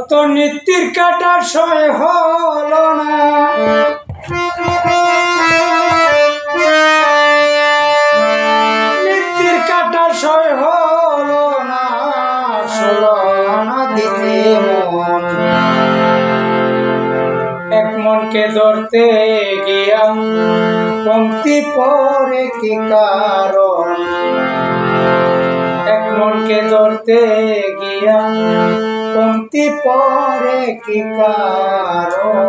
কত নীতির কাটা সয় হলো না, নীতির কাটা সয় হলো না, ষোলো আনা দিতে মন। এক মনকে ধরতে গিয়া পংক্তি পরে কি কারণ, এক মনকে ধরতে গিয়া পংক্তি পরে কি কারণ।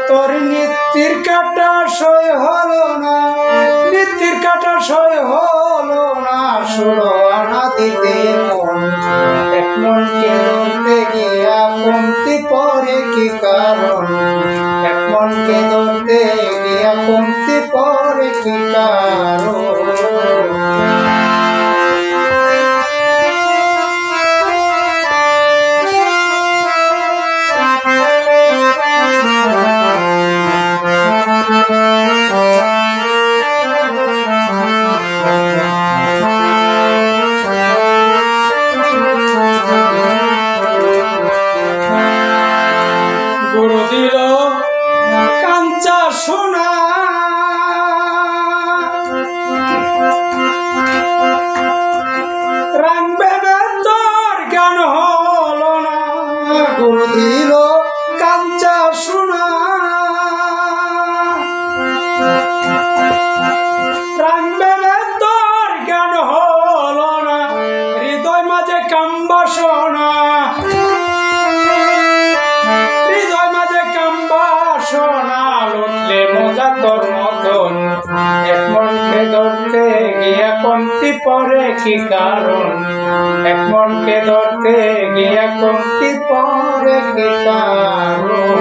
তোর নীতির কাটা সয় হলো না, নীতির কাটা সয় হলো না, ষোলো আনা দিতে মন। এক মনকে ধরতে গিয়া পংক্তি পরে কি কারণ, এক মনকে ধরতে গিয়া পংক্তি পরে কি কারণ। গুরু দিল কাঞ্চা সোনা, রাং ভেবে তোর জ্ঞান হলো না। গুরু দিল কাঞ্চা সোনা, রাং ভেবে তোর জ্ঞান হলো না, হৃদয় মাঝে কামবাসনা, হৃদয় মাঝে কামবাসনা, লুটলে মজা তোর মতন। এক মনকে ধরতে গিয়া পংক্তি পরে কি কারণ, এক মনকে ধরতে গিয়া পংক্তি পরে কি কারণ।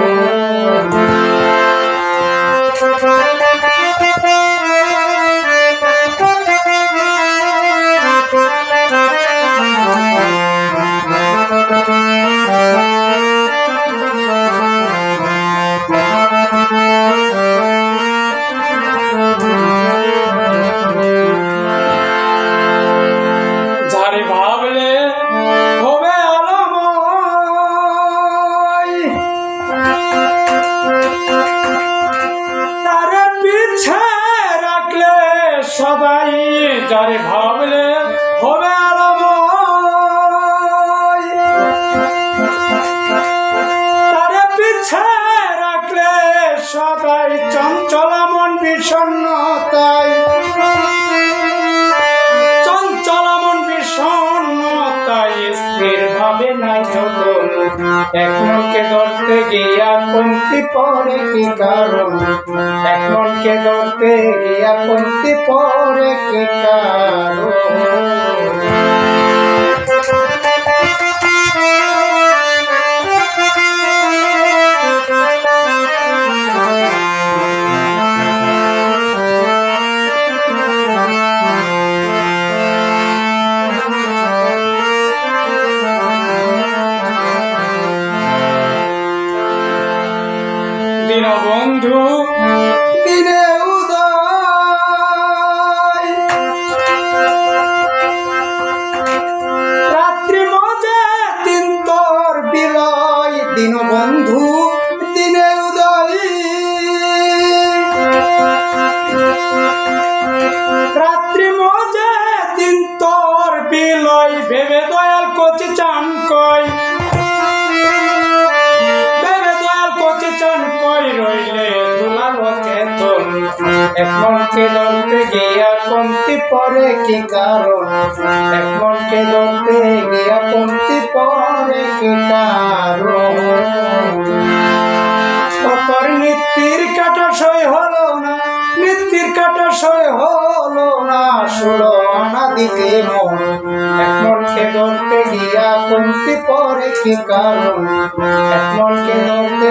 যারে ভাবলে হবে আলময়, তারে পিছে রাখলে সবাই। যারে ভাবলে হবে আলময়, তারে পিছে রাখলে সবাই। চঞ্চলা মন বিষণ্ণতায়, চঞ্চলা মন বিষণ্ণতায়, স্থির ভাবে নাই যতন। এক মনকে ধরতে গিয়া পংক্তি পরে কি কারণ, এক মনকে ধরতে গিয়া পংক্তি পরে কি কারণ। দীনবন্ধু দিনে উদয়, রাত্রি মজে দিন তোর বিলয়। দীনবন্ধু দিনে উদয়, রাত্রি মজে দিন তোর বিলয়। ভেবে দয়াল কচি চান কয়, রইলে দুলালো চেতন। এক মনকে ধরতে গিয়া পংক্তি পরে কি কারণ, এক মনকে ধরতে গিয়া পংক্তি পরে কি কারণ। তোর নীতির কাটা সয় হলো না, নীতির কাটা সয় হলো না, ষোলো আনা দিতে মন। এক মনকে ধরতে গিয়া পংক্তি পরে কি কারণ, এক মনকে ধরতে